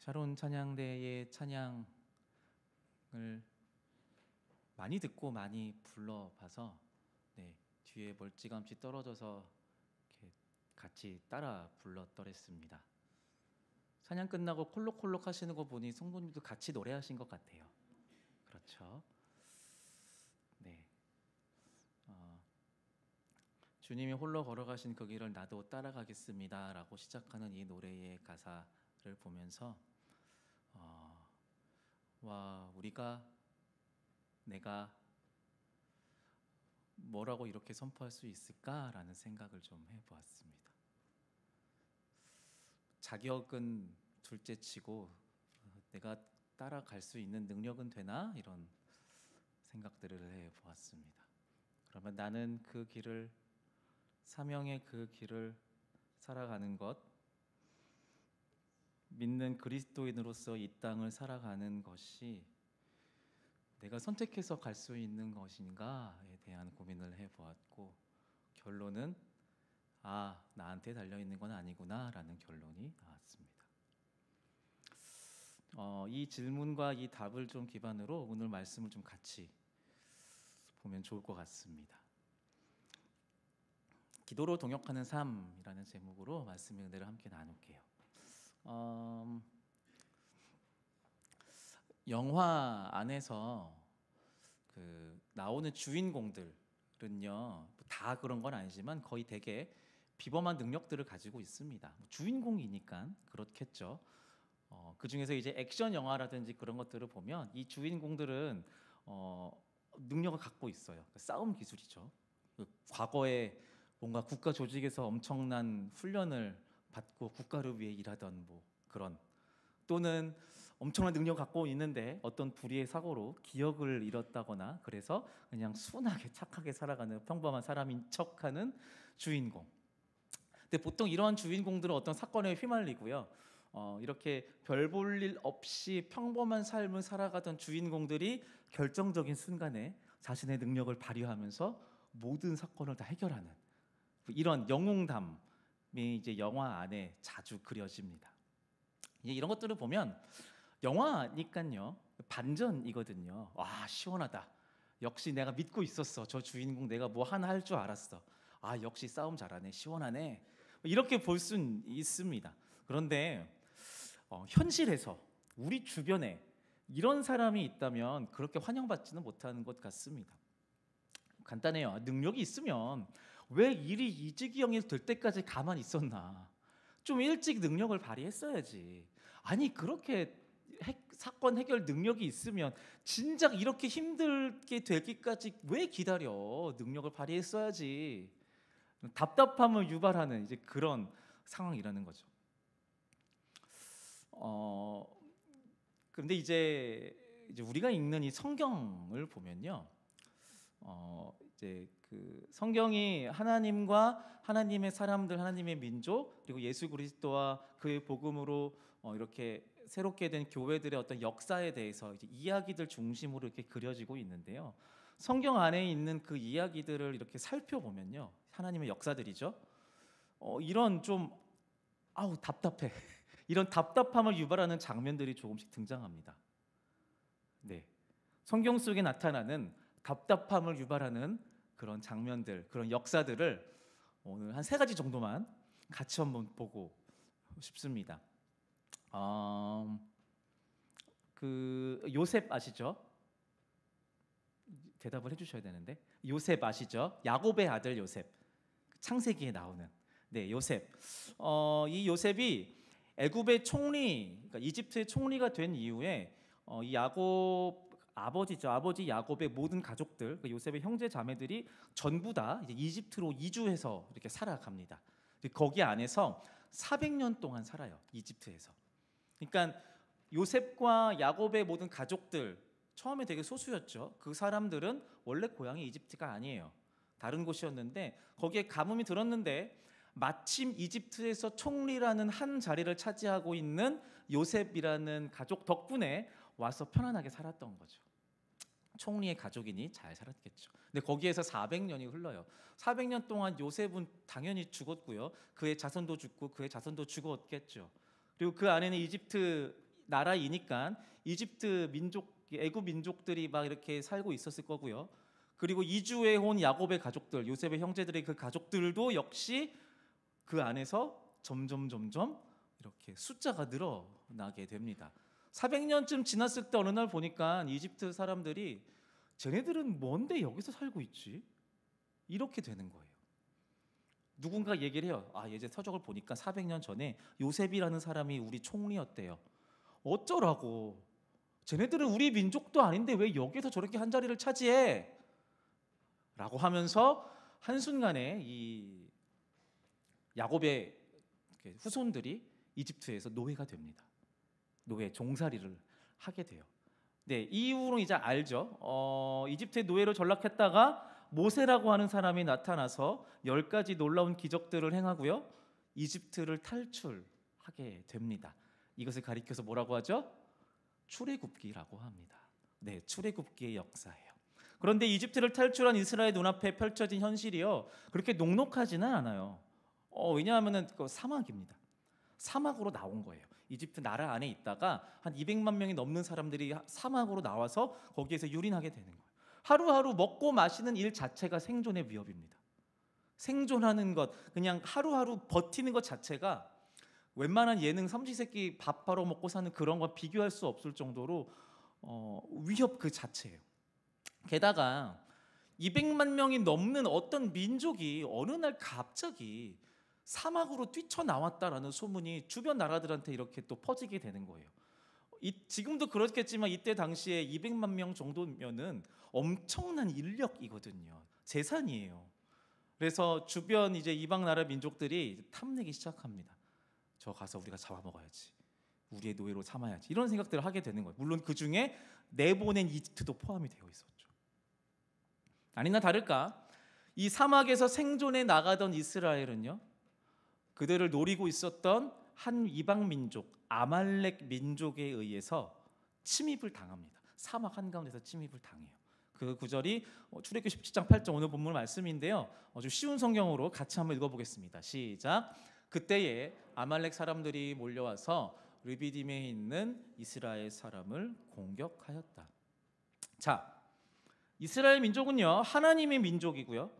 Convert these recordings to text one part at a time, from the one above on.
샤론 찬양대의 찬양을 많이 듣고 많이 불러봐서 뒤에 멀찌감치 떨어져서 이렇게 같이 따라 불렀더랬습니다. 찬양 끝나고 콜록콜록 하시는 거 보니 성도님도 같이 노래하신 것 같아요. 그렇죠? 네. 주님이 홀로 걸어가신 그 길을 나도 따라가겠습니다 라고 시작하는 이 노래의 가사를 보면서 내가 뭐라고 이렇게 선포할 수 있을까라는 생각을 좀 해보았습니다. 자격은 둘째치고 내가 따라갈 수 있는 능력은 되나? 이런 생각들을 해보았습니다. 그러면 나는 그 길을, 사명의 그 길을 살아가는 것, 믿는 그리스도인으로서 이 땅을 살아가는 것이 내가 선택해서 갈 수 있는 것인가에 대한 고민을 해보았고, 결론은 나한테 달려있는 건 아니구나 라는 결론이 나왔습니다. 이 질문과 이 답을 좀 기반으로 오늘 말씀을 좀 같이 보면 좋을 것 같습니다. 기도로 동역하는 삶이라는 제목으로 말씀의 은혜를 함께 나눌게요. 영화 안에서 나오는 주인공들은요, 다 그런 건 아니지만 거의 대개 비범한 능력들을 가지고 있습니다. 주인공이니까 그렇겠죠. 그 중에서 이제 액션 영화라든지 그런 것들을 보면 이 주인공들은 능력을 갖고 있어요. 싸움 기술이죠. 과거에 뭔가 국가 조직에서 엄청난 훈련을 받고 국가를 위해 일하던 그런, 또는 엄청난 능력을 갖고 있는데 어떤 불의의 사고로 기억을 잃었다거나 그래서 그냥 순하게 착하게 살아가는 평범한 사람인 척하는 주인공. 근데 보통 이러한 주인공들은 어떤 사건에 휘말리고요, 이렇게 별 볼 일 없이 평범한 삶을 살아가던 주인공들이 결정적인 순간에 자신의 능력을 발휘하면서 모든 사건을 다 해결하는 이런 영웅담이 이제 영화 안에 자주 그려집니다. 이런 것들을 보면 영화니까요, 반전이거든요. 시원하다. 역시 내가 믿고 있었어. 저 주인공 내가 뭐 하나 할 줄 알았어. 역시 싸움 잘하네. 시원하네. 이렇게 볼 수는 있습니다. 그런데 현실에서 우리 주변에 이런 사람이 있다면 그렇게 환영받지는 못하는 것 같습니다. 간단해요. 능력이 있으면 왜 일이 이 지경이 될 때까지 가만히 있었나? 좀 일찍 능력을 발휘했어야지. 아니, 그렇게 사건 해결 능력이 있으면 진작 이렇게 힘들게 되기까지 왜 기다려? 능력을 발휘했어야지. 답답함을 유발하는 이제 그런 상황이라는 거죠. 그런데 이제 우리가 읽는 이 성경을 보면요, 이제 그 성경이 하나님과 하나님의 사람들, 하나님의 민족, 그리고 예수 그리스도와 그의 복음으로 이렇게 새롭게 된 교회들의 어떤 역사에 대해서 이제 이야기들 중심으로 이렇게 그려지고 있는데요. 성경 안에 있는 그 이야기들을 이렇게 살펴보면요, 하나님의 역사들이죠. 이런 좀 답답해. 이런 답답함을 유발하는 장면들이 조금씩 등장합니다. 네, 성경 속에 나타나는 답답함을 유발하는 그런 장면들, 그런 역사들을 오늘 한 3가지 정도만 같이 한번 보고 싶습니다. 요셉 아시죠? 대답을 해주셔야 되는데, 요셉 아시죠? 야곱의 아들 요셉, 창세기에 나오는 요셉. 이 요셉이 애굽의 총리, 그러니까 이집트의 총리가 된 이후에 이 야곱 아버지죠. 아버지 야곱의 모든 가족들, 요셉의 형제 자매들이 전부 다 이제 이집트로 이주해서 이렇게 살아갑니다. 거기 안에서 400년 동안 살아요. 이집트에서. 그러니까 요셉과 야곱의 모든 가족들, 처음에 되게 소수였죠. 그 사람들은 원래 고향이 이집트가 아니에요. 다른 곳이었는데 거기에 가뭄이 들었는데 마침 이집트에서 총리라는 한 자리를 차지하고 있는 요셉이라는 가족 덕분에 와서 편안하게 살았던 거죠. 총리의 가족이니 잘 살았겠죠. 근데 거기에서 400년이 흘러요. 400년 동안 요셉은 당연히 죽었고요. 그의 자손도 죽고 그의 자손도 죽었겠죠. 그리고 그 안에는 이집트 나라이니까 이집트 민족, 애굽 민족들이 막 이렇게 살고 있었을 거고요. 그리고 이주해 온 야곱의 가족들, 요셉의 형제들의 그 가족들도 역시 그 안에서 점점 이렇게 숫자가 늘어나게 됩니다. 400년쯤 지났을 때 어느 날 보니까 이집트 사람들이 쟤네들은 뭔데 여기서 살고 있지? 이렇게 되는 거예요. 누군가 얘기를 해요. 예제 서적을 보니까 400년 전에 요셉이라는 사람이 우리 총리였대요. 어쩌라고? 쟤네들은 우리 민족도 아닌데 왜 여기서 저렇게 한 자리를 차지해? 라고 하면서 한순간에 이 야곱의 후손들이 이집트에서 노예가 됩니다. 노예 종살이를 하게 돼요. 네, 이 이후로 이제 알죠. 이집트의 노예로 전락했다가 모세라고 하는 사람이 나타나서 10가지 놀라운 기적들을 행하고요. 이집트를 탈출하게 됩니다. 이것을 가리켜서 뭐라고 하죠? 출애굽기라고 합니다. 네, 출애굽기의 역사예요. 그런데 이집트를 탈출한 이스라엘 눈앞에 펼쳐진 현실이요, 그렇게 녹록하지는 않아요. 왜냐하면은 그 사막입니다. 사막으로 나온 거예요. 이집트 나라 안에 있다가 한 200만 명이 넘는 사람들이 사막으로 나와서 거기에서 유린하게 되는 거예요. 하루하루 먹고 마시는 일 자체가 생존의 위협입니다. 생존하는 것, 그냥 하루하루 버티는 것 자체가 웬만한 예능 삼시세끼 밥 바로 먹고 사는 그런 거 비교할 수 없을 정도로 위협 그 자체예요. 게다가 200만 명이 넘는 어떤 민족이 어느 날 갑자기 사막으로 뛰쳐나왔다라는 소문이 주변 나라들한테 이렇게 또 퍼지게 되는 거예요. 지금도 그렇겠지만 이때 당시에 200만 명 정도면은 엄청난 인력이거든요. 재산이에요. 그래서 주변 이제 이방 나라 민족들이 탐내기 시작합니다. 저 가서 우리가 잡아먹어야지, 우리의 노예로 삼아야지, 이런 생각들을 하게 되는 거예요. 물론 그 중에 내보낸 이집트도 포함이 되어 있었죠. 아니나 다를까 이 사막에서 생존해 나가던 이스라엘은요, 그들을 노리고 있었던 한 이방 민족 아말렉 민족에 의해서 침입을 당합니다. 사막 한가운데서 침입을 당해요. 그 구절이 출애굽기 17장 8절 오늘 본문 말씀인데요, 아주 쉬운 성경으로 같이 한번 읽어보겠습니다. 시작. 그때에 아말렉 사람들이 몰려와서 르비딤에 있는 이스라엘 사람을 공격하였다. 자, 이스라엘 민족은요, 하나님의 민족이고요,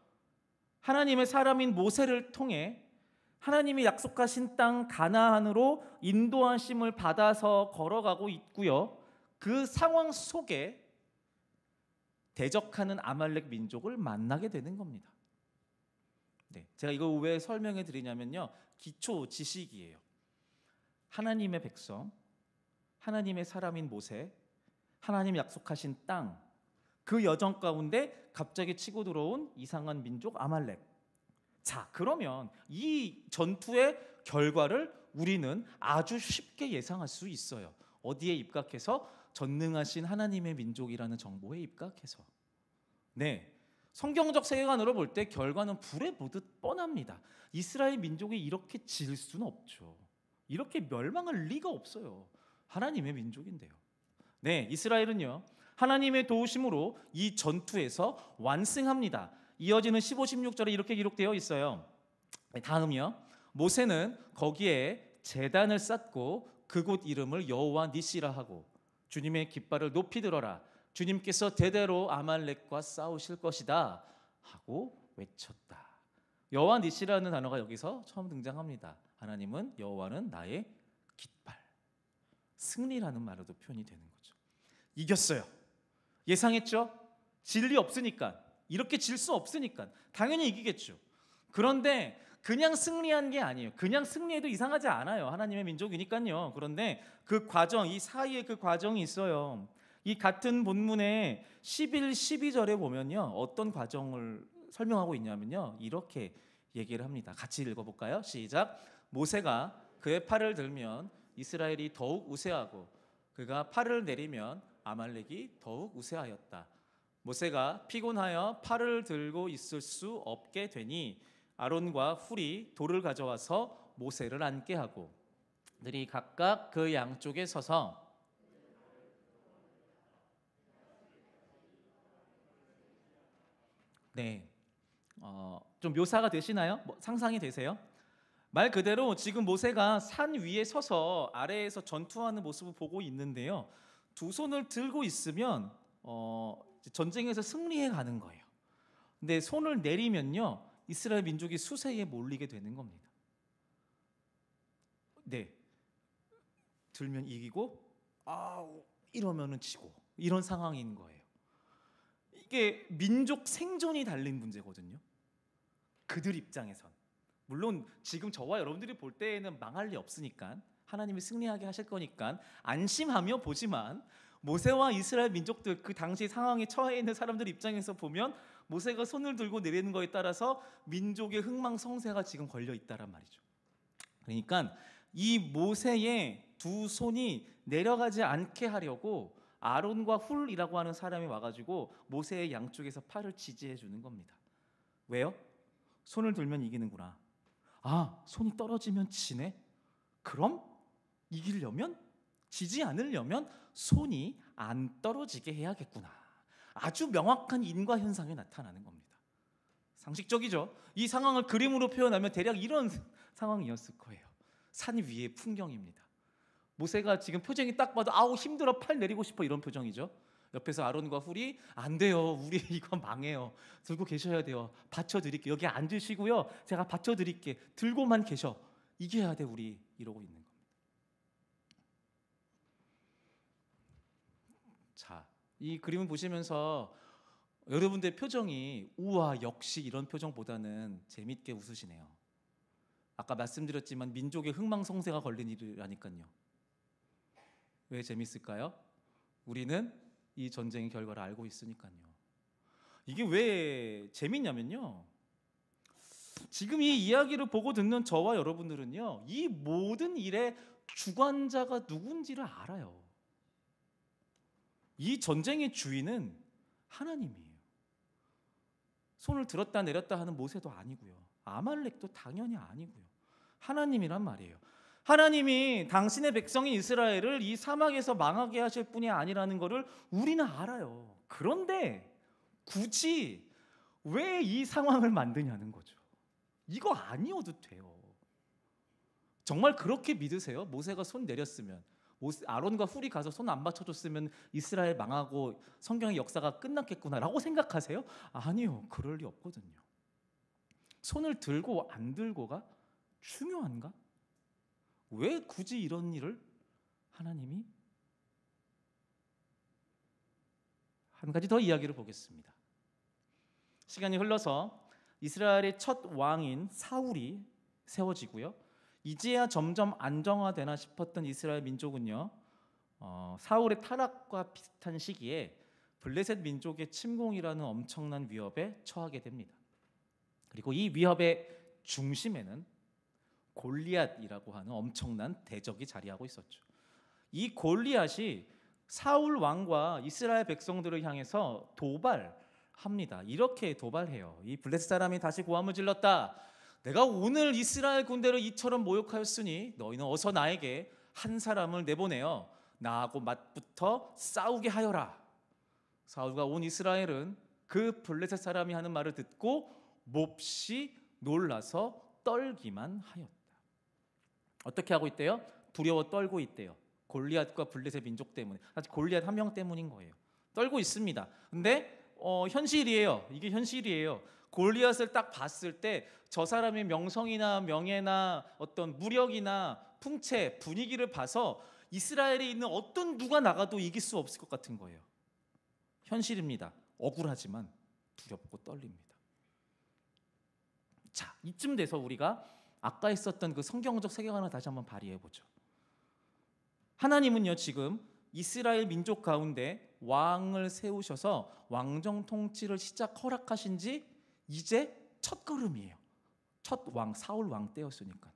하나님의 사람인 모세를 통해 하나님이 약속하신 땅 가나안으로 인도하심을 받아서 걸어가고 있고요. 그 상황 속에 대적하는 아말렉 민족을 만나게 되는 겁니다. 네, 제가 이거 왜 설명해 드리냐면요, 기초 지식이에요. 하나님의 백성, 하나님의 사람인 모세, 하나님 약속하신 땅, 그 여정 가운데 갑자기 치고 들어온 이상한 민족 아말렉. 자, 그러면 이 전투의 결과를 우리는 아주 쉽게 예상할 수 있어요. 어디에 입각해서? 전능하신 하나님의 민족이라는 정보에 입각해서. 네, 성경적 세계관으로 볼 때 결과는 불에 보듯 뻔합니다. 이스라엘 민족이 이렇게 질 수는 없죠. 이렇게 멸망할 리가 없어요. 하나님의 민족인데요. 네, 이스라엘은요, 하나님의 도우심으로 이 전투에서 완승합니다. 이어지는 15, 16절에 이렇게 기록되어 있어요. 다음이요, 모세는 거기에 제단을 쌓고 그곳 이름을 여호와 니시라 하고 주님의 깃발을 높이 들어라, 주님께서 대대로 아말렉과 싸우실 것이다 하고 외쳤다. 여호와 니시라는 단어가 여기서 처음 등장합니다. 하나님은, 여호와는 나의 깃발, 승리라는 말로도 표현이 되는 거죠. 이겼어요. 예상했죠? 질 리 없으니까, 이렇게 질 수 없으니까 당연히 이기겠죠. 그런데 그냥 승리한 게 아니에요. 그냥 승리해도 이상하지 않아요. 하나님의 민족이니까요. 그런데 그 과정, 이 사이에 그 과정이 있어요. 이 같은 본문의 11, 12절에 보면요, 어떤 과정을 설명하고 있냐면요, 이렇게 얘기를 합니다. 같이 읽어볼까요? 시작. 모세가 그의 팔을 들면 이스라엘이 더욱 우세하고 그가 팔을 내리면 아말렉이 더욱 우세하였다. 모세가 피곤하여 팔을 들고 있을 수 없게 되니 아론과 훌이 돌을 가져와서 모세를 앉게 하고 그들이 각각 그 양쪽에 서서, 네, 좀 묘사가 되시나요? 상상이 되세요? 말 그대로 지금 모세가 산 위에 서서 아래에서 전투하는 모습을 보고 있는데요. 두 손을 들고 있으면 전쟁에서 승리해 가는 거예요. 근데 손을 내리면요, 이스라엘 민족이 수세에 몰리게 되는 겁니다. 네, 들면 이기고 이러면은 지고, 이런 상황인 거예요. 이게 민족 생존이 달린 문제거든요. 그들 입장에선. 물론 지금 저와 여러분들이 볼 때에는 망할 리 없으니까, 하나님이 승리하게 하실 거니까 안심하며 보지만, 모세와 이스라엘 민족들, 그 당시 상황에 처해 있는 사람들 입장에서 보면 모세가 손을 들고 내리는 거에 따라서 민족의 흥망성쇠가 지금 걸려 있다란 말이죠. 그러니까 이 모세의 두 손이 내려가지 않게 하려고 아론과 훌이라고 하는 사람이 와가지고 모세의 양쪽에서 팔을 지지해 주는 겁니다. 왜요? 손을 들면 이기는구나. 손이 떨어지면 지네? 그럼 이기려면, 지지 않으려면 손이 안 떨어지게 해야겠구나. 아주 명확한 인과현상이 나타나는 겁니다. 상식적이죠. 이 상황을 그림으로 표현하면 대략 이런 상황이었을 거예요. 산 위의 풍경입니다. 모세가 지금 표정이 딱 봐도 힘들어, 팔 내리고 싶어, 이런 표정이죠. 옆에서 아론과 훌이 안 돼요, 우리 이거 망해요, 들고 계셔야 돼요, 받쳐드릴게요, 여기 앉으시고요, 제가 받쳐드릴게, 들고만 계셔, 이겨야 돼 우리, 이러고 있는 겁니다. 자, 이 그림을 보시면서 여러분들의 표정이 우와 역시 이런 표정보다는 재밌게 웃으시네요. 아까 말씀드렸지만 민족의 흥망성쇠가 걸린 일이라니까요. 왜 재밌을까요? 우리는 이 전쟁의 결과를 알고 있으니까요. 이게 왜 재밌냐면요, 지금 이 이야기를 보고 듣는 저와 여러분들은요, 이 모든 일의 주관자가 누군지를 알아요. 이 전쟁의 주인은 하나님이에요. 손을 들었다 내렸다 하는 모세도 아니고요, 아말렉도 당연히 아니고요, 하나님이란 말이에요. 하나님이 당신의 백성인 이스라엘을 이 사막에서 망하게 하실 분이 아니라는 것을 우리는 알아요. 그런데 굳이 왜 이 상황을 만드냐는 거죠. 이거 아니어도 돼요. 정말 그렇게 믿으세요? 모세가 손 내렸으면, 아론과 훌이 가서 손 안 받쳐줬으면 이스라엘 망하고 성경의 역사가 끝났겠구나라고 생각하세요? 아니요, 그럴 리 없거든요. 손을 들고 안 들고가 중요한가? 왜 굳이 이런 일을 하나님이? 한 가지 더 이야기를 보겠습니다. 시간이 흘러서 이스라엘의 첫 왕인 사울이 세워지고요, 이제야 점점 안정화되나 싶었던 이스라엘 민족은요, 사울의 타락과 비슷한 시기에 블레셋 민족의 침공이라는 엄청난 위협에 처하게 됩니다. 그리고 이 위협의 중심에는 골리앗이라고 하는 엄청난 대적이 자리하고 있었죠. 이 골리앗이 사울 왕과 이스라엘 백성들을 향해서 도발합니다. 이렇게 도발해요. 이 블레셋 사람이 다시 고함을 질렀다. 내가 오늘 이스라엘 군대를 이처럼 모욕하였으니 너희는 어서 나에게 한 사람을 내보내어 나하고 맞붙어 싸우게 하여라. 사울과 온 이스라엘은 그 블레셋 사람이 하는 말을 듣고 몹시 놀라서 떨기만 하였다. 어떻게 하고 있대요? 두려워 떨고 있대요. 골리앗과 블레셋 민족 때문에. 사실 골리앗 한 명 때문인 거예요. 떨고 있습니다. 근데 현실이에요. 이게 현실이에요. 골리앗을 딱 봤을 때 저 사람의 명성이나 명예나 어떤 무력이나 풍채, 분위기를 봐서 이스라엘에 있는 어떤 누가 나가도 이길 수 없을 것 같은 거예요. 현실입니다. 억울하지만 두렵고 떨립니다. 자, 이쯤 돼서 우리가 아까 했었던 그 성경적 세계관을 다시 한번 발휘해 보죠. 하나님은요, 지금 이스라엘 민족 가운데 왕을 세우셔서 왕정 통치를 허락하신 지 이제 첫 걸음이에요. 첫 왕, 사울 왕 때였으니까요.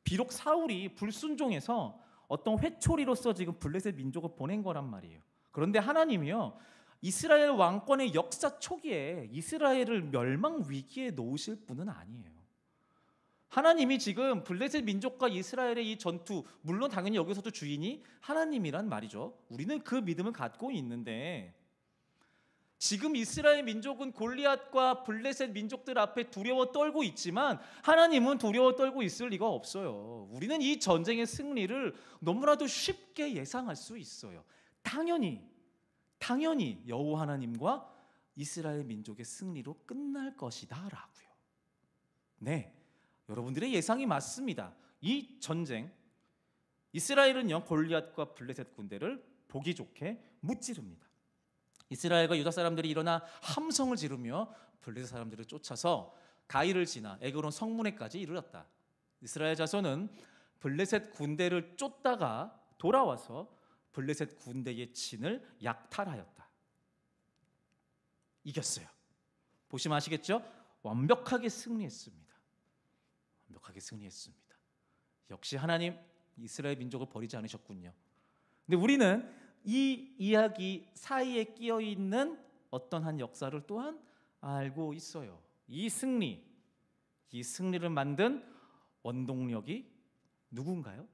비록 사울이 불순종해서 어떤 회초리로서 지금 블레셋 민족을 보낸 거란 말이에요. 그런데 하나님이요, 이스라엘 왕권의 역사 초기에 이스라엘을 멸망 위기에 놓으실 분은 아니에요. 하나님이 지금 블레셋 민족과 이스라엘의 이 전투, 물론 당연히 여기서도 주인이 하나님이란 말이죠. 우리는 그 믿음을 갖고 있는데 지금 이스라엘 민족은 골리앗과 블레셋 민족들 앞에 두려워 떨고 있지만 하나님은 두려워 떨고 있을 리가 없어요. 우리는 이 전쟁의 승리를 너무나도 쉽게 예상할 수 있어요. 당연히 여호와 하나님과 이스라엘 민족의 승리로 끝날 것이다 라고요. 네, 여러분들의 예상이 맞습니다. 이 전쟁, 이스라엘은요 골리앗과 블레셋 군대를 보기 좋게 무찌릅니다. 이스라엘과 유다 사람들이 일어나 함성을 지르며 블레셋 사람들을 쫓아서 가이를 지나 에그론 성문에까지 이르렀다. 이스라엘 자손은 블레셋 군대를 쫓다가 돌아와서 블레셋 군대의 진을 약탈하였다. 이겼어요. 보시면 아시겠죠? 완벽하게 승리했습니다. 완벽하게 승리했습니다. 역시 하나님 이스라엘 민족을 버리지 않으셨군요. 근데 우리는 이 이야기 사이에 끼어 있는 어떤 한 역사를 또한 알고 있어요. 이 승리를 만든 원동력이 누군가요?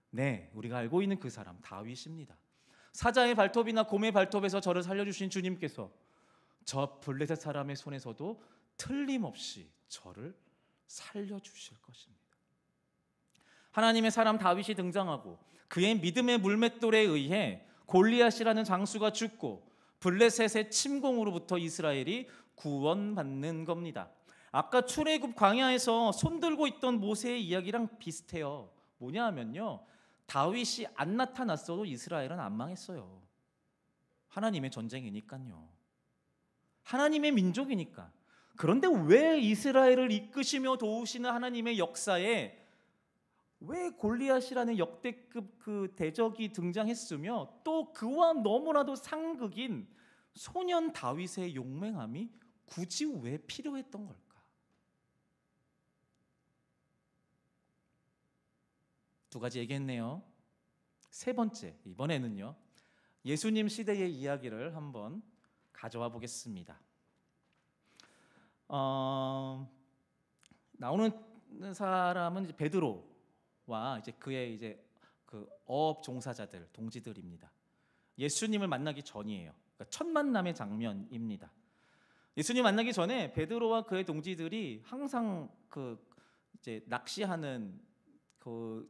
네, 우리가 알고 있는 그 사람 다윗입니다. 사자의 발톱이나 곰의 발톱에서 저를 살려주신 주님께서 저 블레셋 사람의 손에서도 틀림없이 저를 살려주실 것입니다. 하나님의 사람 다윗이 등장하고 그의 믿음의 물맷돌에 의해 골리앗이라는 장수가 죽고 블레셋의 침공으로부터 이스라엘이 구원받는 겁니다. 아까 출애굽 광야에서 손들고 있던 모세의 이야기랑 비슷해요. 뭐냐 하면요, 다윗이 안 나타났어도 이스라엘은 안 망했어요. 하나님의 전쟁이니까요. 하나님의 민족이니까. 그런데 왜 이스라엘을 이끄시며 도우시는 하나님의 역사에 왜 골리앗이라는 역대급 그 대적이 등장했으며 또 그와 너무나도 상극인 소년 다윗의 용맹함이 굳이 왜 필요했던 걸까? 두 가지 얘기했네요. 세 번째, 이번에는요 예수님 시대의 이야기를 한번 가져와 보겠습니다. 나오는 사람은 이제 베드로와 이제 그의 이제 그 어업 종사자들, 동지들입니다. 예수님을 만나기 전이에요. 그러니까 첫 만남의 장면입니다. 예수님 만나기 전에 베드로와 그의 동지들이 항상 그 이제 낚시하는 그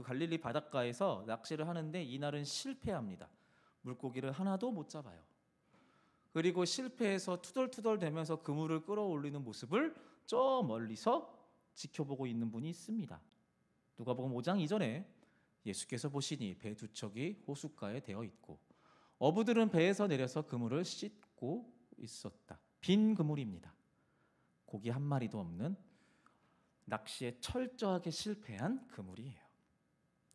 갈릴리 바닷가에서 낚시를 하는데 이날은 실패합니다. 물고기를 하나도 못 잡아요. 그리고 실패해서 투덜투덜 대면서 그물을 끌어올리는 모습을 저 멀리서 지켜보고 있는 분이 있습니다. 누가복음 5장 이전에 예수께서 보시니 배 두 척이 호숫가에 대어 있고 어부들은 배에서 내려서 그물을 씻고 있었다. 빈 그물입니다. 고기 한 마리도 없는 낚시에 철저하게 실패한 그물이에요.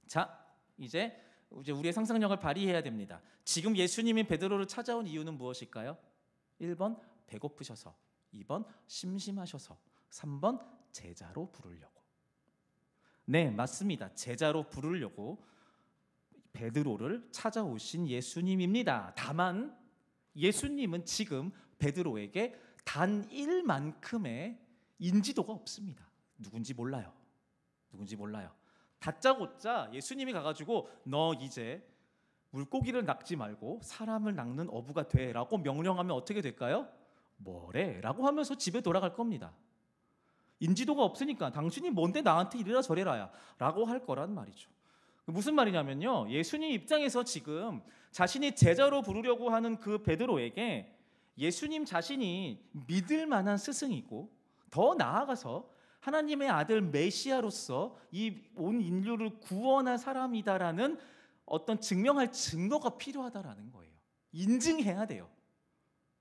자, 이제 우리의 상상력을 발휘해야 됩니다. 지금 예수님이 베드로를 찾아온 이유는 무엇일까요? 1번 배고프셔서, 2번 심심하셔서, 3번 제자로 부르려고. 네, 맞습니다. 제자로 부르려고 베드로를 찾아오신 예수님입니다. 다만 예수님은 지금 베드로에게 단 1만큼의 인지도가 없습니다. 누군지 몰라요. 다짜고짜 예수님이 가가지고 너 이제 물고기를 낚지 말고 사람을 낚는 어부가 되라고 명령하면 어떻게 될까요? 뭐래? 라고 하면서 집에 돌아갈 겁니다. 인지도가 없으니까 당신이 뭔데 나한테 이래라 저래라야 라고 할 거란 말이죠. 무슨 말이냐면요, 예수님 입장에서 지금 자신이 제자로 부르려고 하는 그 베드로에게 예수님 자신이 믿을 만한 스승이고 더 나아가서 하나님의 아들 메시아로서 이 온 인류를 구원할 사람이다라는 어떤 증명할 증거가 필요하다라는 거예요. 인증해야 돼요.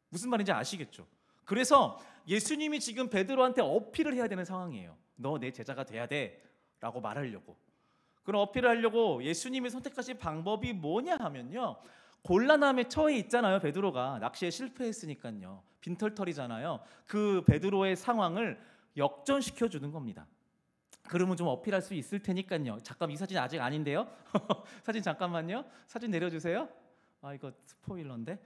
무슨 말인지 아시겠죠? 그래서 예수님이 지금 베드로한테 어필을 해야 되는 상황이에요. 너 내 제자가 돼야 돼 라고 말하려고. 그런 어필을 하려고 예수님이 선택하신 방법이 뭐냐 하면요, 곤란함에 처해 있잖아요. 베드로가 낚시에 실패했으니까요. 빈털털이잖아요. 그 베드로의 상황을 역전시켜 주는 겁니다. 그러면 좀 어필할 수 있을 테니까요. 잠깐, 이 사진 아직 아닌데요. 사진 잠깐만요. 사진 내려주세요. 아, 이거 스포일러인데.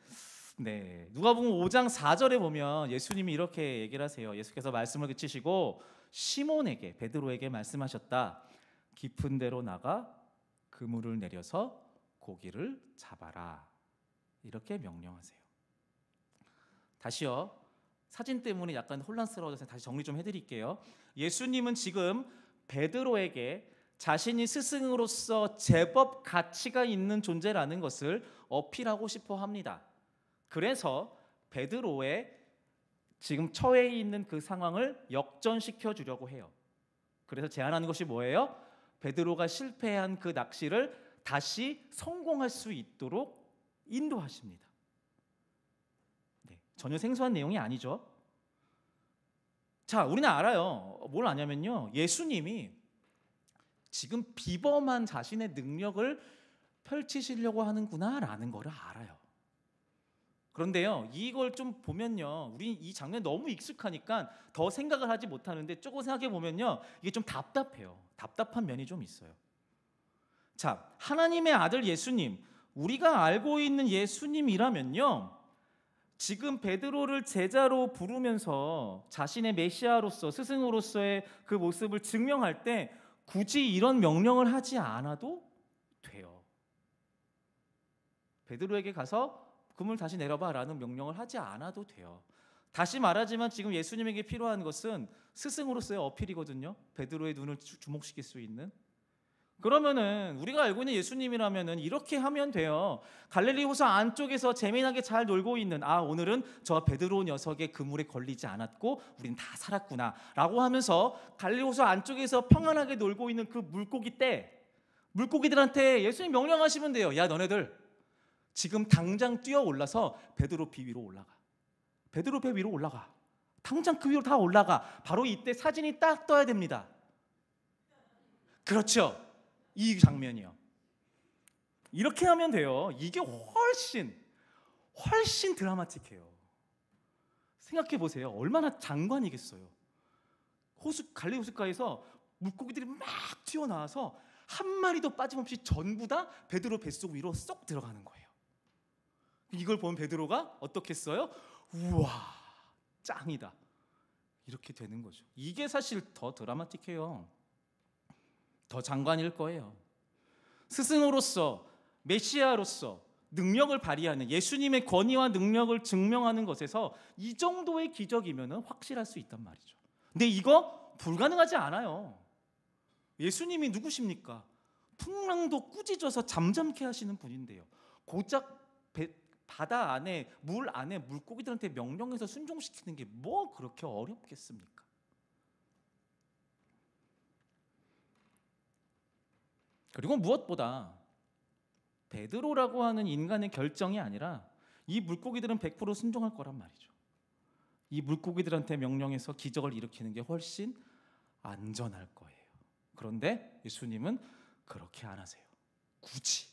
네, 누가복음 5장 4절에 보면 예수님이 이렇게 얘기를 하세요. 예수께서 말씀을 그치시고 시몬에게, 베드로에게 말씀하셨다. 깊은 데로 나가 그물을 내려서 고기를 잡아라. 이렇게 명령하세요. 다시요. 사진 때문에 약간 혼란스러워져서 다시 정리 좀 해드릴게요. 예수님은 지금 베드로에게 자신이 스승으로서 제법 가치가 있는 존재라는 것을 어필하고 싶어 합니다. 그래서 베드로의 지금 처해 있는 그 상황을 역전시켜 주려고 해요. 그래서 제안하는 것이 뭐예요? 베드로가 실패한 그 낚시를 다시 성공할 수 있도록 인도하십니다. 네, 전혀 생소한 내용이 아니죠. 자, 우리는 알아요. 뭘 아냐면요, 예수님이 지금 비범한 자신의 능력을 펼치시려고 하는구나라는 것을 알아요. 그런데요, 이걸 좀 보면요, 우리 이 장면 너무 익숙하니까 더 생각을 하지 못하는데 조금 생각해 보면요, 이게 좀 답답해요. 답답한 면이 좀 있어요. 자, 하나님의 아들 예수님, 우리가 알고 있는 예수님이라면요, 지금 베드로를 제자로 부르면서 자신의 메시아로서, 스승으로서의 그 모습을 증명할 때 굳이 이런 명령을 하지 않아도 돼요. 베드로에게 가서 그물 다시 내려봐 라는 명령을 하지 않아도 돼요. 다시 말하지만 지금 예수님에게 필요한 것은 스승으로서의 어필이거든요. 베드로의 눈을 주목시킬 수 있는. 그러면은 우리가 알고 있는 예수님이라면은 이렇게 하면 돼요. 갈릴리 호수 안쪽에서 재미나게 잘 놀고 있는, 오늘은 저 베드로 녀석의 그물에 걸리지 않았고 우린 다 살았구나 라고 하면서 갈릴리 호수 안쪽에서 평안하게 놀고 있는 그 물고기 때, 물고기들한테 예수님 명령하시면 돼요. 야, 너네들 지금 당장 뛰어 올라서 베드로 배 위로 올라가. 베드로 배 위로 올라가. 당장 그 위로 다 올라가. 바로 이때 사진이 딱 떠야 됩니다. 그렇죠. 이 장면이요. 이렇게 하면 돼요. 이게 훨씬 드라마틱해요. 생각해 보세요. 얼마나 장관이겠어요. 갈릴리 호숫가에서 물고기들이 막 튀어나와서 한 마리도 빠짐없이 전부 다 베드로 뱃속 위로 쏙 들어가는 거예요. 이걸 본 베드로가 어떻게 했어요? 우와, 짱이다. 이렇게 되는 거죠. 이게 사실 더 드라마틱해요. 더 장관일 거예요. 스승으로서, 메시아로서 능력을 발휘하는, 예수님의 권위와 능력을 증명하는 것에서 이 정도의 기적이면 확실할 수 있단 말이죠. 근데 이거 불가능하지 않아요. 예수님이 누구십니까? 풍랑도 꾸짖어서 잠잠케 하시는 분인데요, 고작 바다 안에, 물 안에 물고기들한테 명령해서 순종시키는 게 뭐 그렇게 어렵겠습니까? 그리고 무엇보다 베드로라고 하는 인간의 결정이 아니라 이 물고기들은 100% 순종할 거란 말이죠. 이 물고기들한테 명령해서 기적을 일으키는 게 훨씬 안전할 거예요. 그런데 예수님은 그렇게 안 하세요. 굳이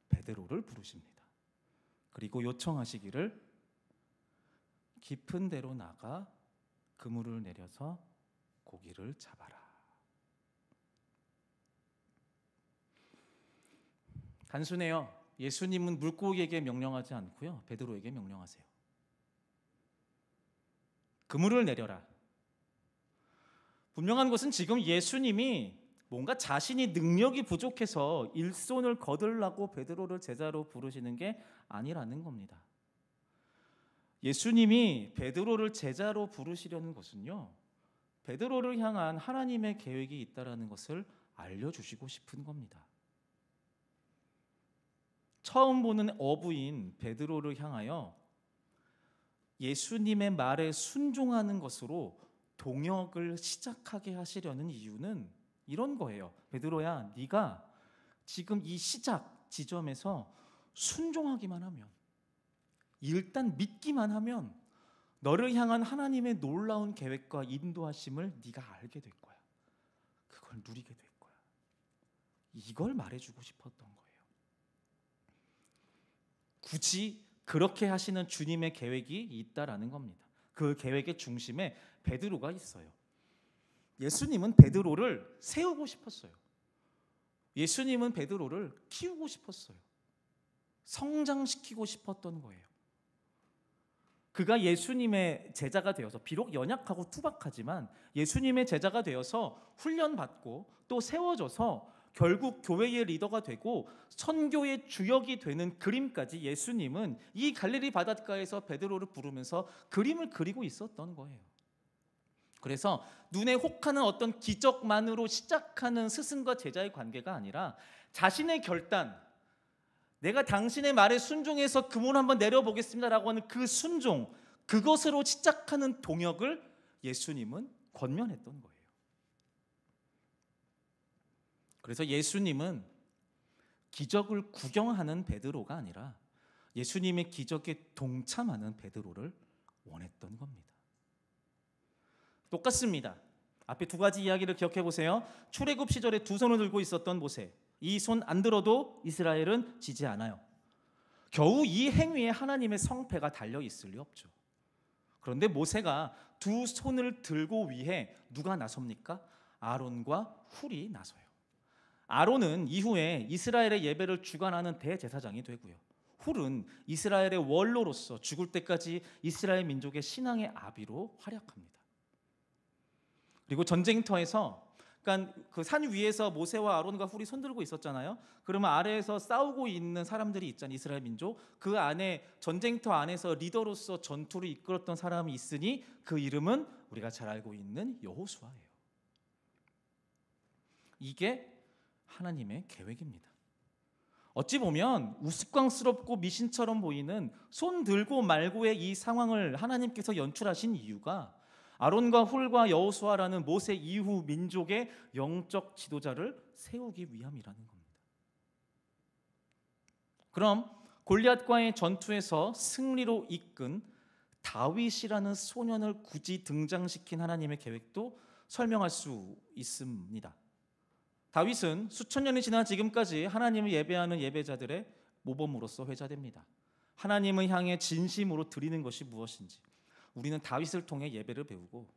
베드로를 부르십니다. 그리고 요청하시기를 깊은 데로 나가 그물을 내려서 고기를 잡아라. 단순해요. 예수님은 물고기에게 명령하지 않고요, 베드로에게 명령하세요. 그물을 내려라. 분명한 것은 지금 예수님이 뭔가 자신이 능력이 부족해서 일손을 거들라고 베드로를 제자로 부르시는 게 아니라는 겁니다. 예수님이 베드로를 제자로 부르시려는 것은요, 베드로를 향한 하나님의 계획이 있다라는 것을 알려주시고 싶은 겁니다. 처음 보는 어부인 베드로를 향하여 예수님의 말에 순종하는 것으로 동역을 시작하게 하시려는 이유는 이런 거예요. 베드로야, 네가 지금 이 시작 지점에서 순종하기만 하면, 일단 믿기만 하면 너를 향한 하나님의 놀라운 계획과 인도하심을 네가 알게 될 거야. 그걸 누리게 될 거야. 이걸 말해주고 싶었던 거예요. 굳이 그렇게 하시는 주님의 계획이 있다라는 겁니다. 그 계획의 중심에 베드로가 있어요. 예수님은 베드로를 세우고 싶었어요. 예수님은 베드로를 키우고 싶었어요. 성장시키고 싶었던 거예요. 그가 예수님의 제자가 되어서, 비록 연약하고 투박하지만 예수님의 제자가 되어서 훈련받고 또 세워져서 결국 교회의 리더가 되고 선교의 주역이 되는 그림까지 예수님은 이 갈릴리 바닷가에서 베드로를 부르면서 그림을 그리고 있었던 거예요. 그래서 눈에 혹하는 어떤 기적만으로 시작하는 스승과 제자의 관계가 아니라 자신의 결단, 내가 당신의 말에 순종해서 그물 한번 내려보겠습니다라고 하는 그 순종, 그것으로 시작하는 동역을 예수님은 권면했던 거예요. 그래서 예수님은 기적을 구경하는 베드로가 아니라 예수님의 기적에 동참하는 베드로를 원했던 겁니다. 똑같습니다. 앞에 두 가지 이야기를 기억해 보세요. 출애굽 시절에 두 손을 들고 있었던 모세, 이 손 안 들어도 이스라엘은 지지 않아요. 겨우 이 행위에 하나님의 성패가 달려 있을 리 없죠. 그런데 모세가 두 손을 들고 위해 누가 나섭니까? 아론과 훌이 나서요. 아론은 이후에 이스라엘의 예배를 주관하는 대제사장이 되고요. 훌은 이스라엘의 원로로서 죽을 때까지 이스라엘 민족의 신앙의 아비로 활약합니다. 그리고 전쟁터에서, 그러니까 그 산 위에서 모세와 아론과 훌이 손들고 있었잖아요. 그러면 아래에서 싸우고 있는 사람들이 있잖아요. 이스라엘 민족. 그 안에 전쟁터 안에서 리더로서 전투를 이끌었던 사람이 있으니 그 이름은 우리가 잘 알고 있는 여호수아예요. 이게 하나님의 계획입니다. 어찌 보면 우스꽝스럽고 미신처럼 보이는 손 들고 말고의 이 상황을 하나님께서 연출하신 이유가 아론과 훌과 여호수아라는 모세 이후 민족의 영적 지도자를 세우기 위함이라는 겁니다. 그럼 골리앗과의 전투에서 승리로 이끈 다윗이라는 소년을 굳이 등장시킨 하나님의 계획도 설명할 수 있습니다. 다윗은 수천 년이 지난 지금까지 하나님을 예배하는 예배자들의 모범으로서 회자됩니다. 하나님을 향해 진심으로 드리는 것이 무엇인지 우리는 다윗을 통해 예배를 배우고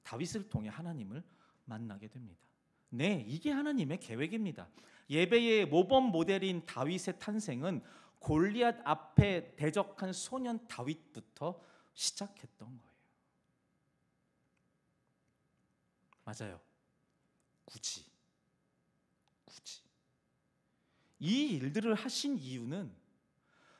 다윗을 통해 하나님을 만나게 됩니다. 네, 이게 하나님의 계획입니다. 예배의 모범 모델인 다윗의 탄생은 골리앗 앞에 대적한 소년 다윗부터 시작했던 거예요. 맞아요. 굳이 이 일들을 하신 이유는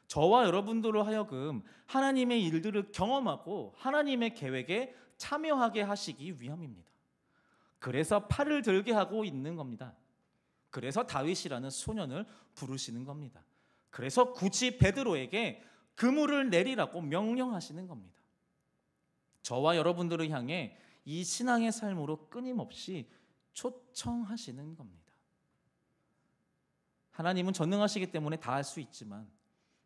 저와 여러분들로 하여금 하나님의 일들을 경험하고 하나님의 계획에 참여하게 하시기 위함입니다. 그래서 팔을 들게 하고 있는 겁니다. 그래서 다윗이라는 소년을 부르시는 겁니다. 그래서 굳이 베드로에게 그물을 내리라고 명령하시는 겁니다. 저와 여러분들을 향해 이 신앙의 삶으로 끊임없이 초청하시는 겁니다. 하나님은 전능하시기 때문에 다 할 수 있지만,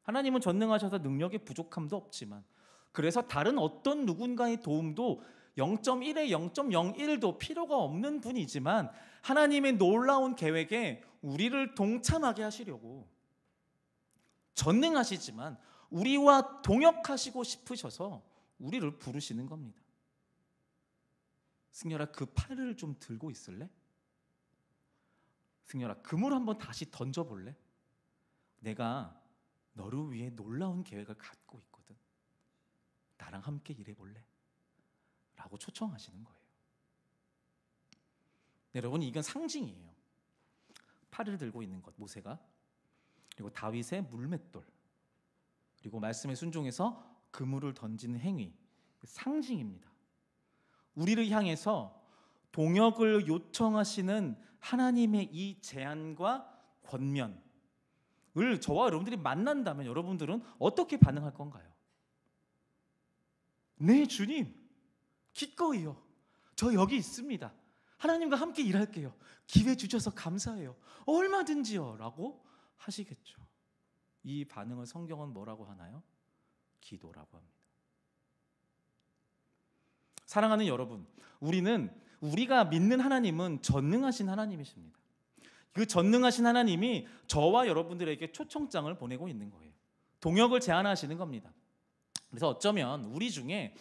하나님은 전능하셔서 능력의 부족함도 없지만, 그래서 다른 어떤 누군가의 도움도 0.1에 0.01도 필요가 없는 분이지만 하나님의 놀라운 계획에 우리를 동참하게 하시려고 전능하시지만 우리와 동역하시고 싶으셔서 우리를 부르시는 겁니다. 승열아, 그 팔을 좀 들고 있을래? 승열아, 그물 한번 다시 던져볼래? 내가 너를 위해 놀라운 계획을 갖고 있거든. 나랑 함께 일해볼래? 라고 초청하시는 거예요. 여러분, 이건 상징이에요. 팔을 들고 있는 것, 모세가, 그리고 다윗의 물맷돌, 그리고 말씀에 순종해서 그물을 던지는 행위, 상징입니다. 우리를 향해서 동역을 요청하시는 하나님의 이 제안과 권면을 저와 여러분들이 만난다면 여러분들은 어떻게 반응할 건가요? 네, 주님, 기꺼이요. 저 여기 있습니다. 하나님과 함께 일할게요. 기회 주셔서 감사해요. 얼마든지요. 라고 하시겠죠. 이 반응을 성경은 뭐라고 하나요? 기도라고 합니다. 사랑하는 여러분, 우리가 믿는 하나님은 전능하신 하나님이십니다. 그 전능하신 하나님이 저와 여러분들에게 초청장을 보내고 있는 거예요. 동역을 제안하시는 겁니다. 그래서 어쩌면 우리 중에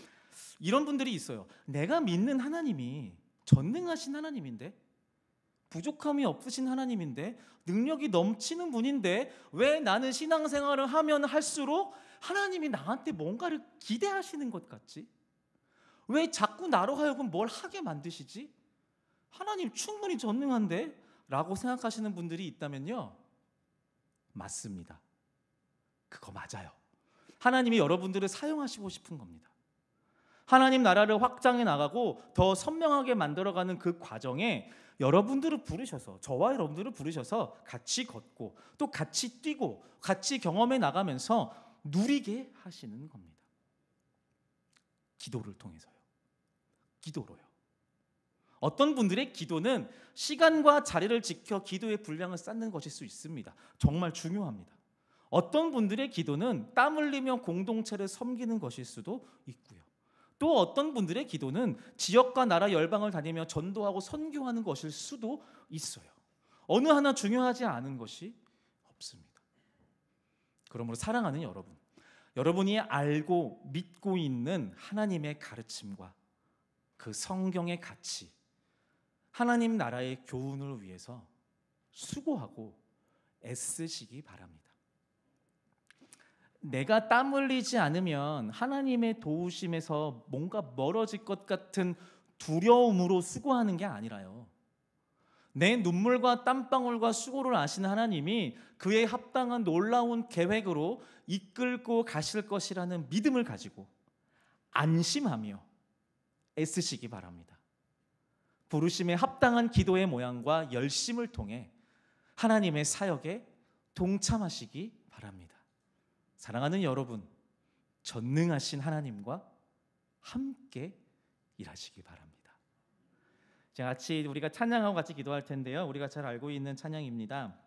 이런 분들이 있어요. 내가 믿는 하나님이 전능하신 하나님인데, 부족함이 없으신 하나님인데, 능력이 넘치는 분인데 왜 나는 신앙생활을 하면 할수록 하나님이 나한테 뭔가를 기대하시는 것 같지? 왜 자꾸 나로 하여금 뭘 하게 만드시지? 하나님 충분히 전능한데 라고 생각하시는 분들이 있다면요, 맞습니다. 그거 맞아요. 하나님이 여러분들을 사용하시고 싶은 겁니다. 하나님 나라를 확장해 나가고 더 선명하게 만들어가는 그 과정에 여러분들을 부르셔서, 저와 여러분들을 부르셔서 같이 걷고 또 같이 뛰고 같이 경험해 나가면서 누리게 하시는 겁니다. 기도를 통해서요. 기도로요. 어떤 분들의 기도는 시간과 자리를 지켜 기도의 분량을 쌓는 것일 수 있습니다. 정말 중요합니다. 어떤 분들의 기도는 땀 흘리며 공동체를 섬기는 것일 수도 있고요. 또 어떤 분들의 기도는 지역과 나라 열방을 다니며 전도하고 선교하는 것일 수도 있어요. 어느 하나 중요하지 않은 것이 없습니다. 그러므로 사랑하는 여러분, 여러분이 알고 믿고 있는 하나님의 가르침과 그 성경의 가치, 하나님 나라의 교훈을 위해서 수고하고 애쓰시기 바랍니다. 내가 땀 흘리지 않으면 하나님의 도우심에서 뭔가 멀어질 것 같은 두려움으로 수고하는 게 아니라요, 내 눈물과 땀방울과 수고를 아시는 하나님이 그에 합당한 놀라운 계획으로 이끌고 가실 것이라는 믿음을 가지고 안심하며 애쓰시기 바랍니다. 부르심에 합당한 기도의 모양과 열심을 통해 하나님의 사역에 동참하시기 바랍니다. 사랑하는 여러분, 전능하신 하나님과 함께 일하시기 바랍니다. 자, 같이 우리가 찬양하고 같이 기도할 텐데요, 우리가 잘 알고 있는 찬양입니다.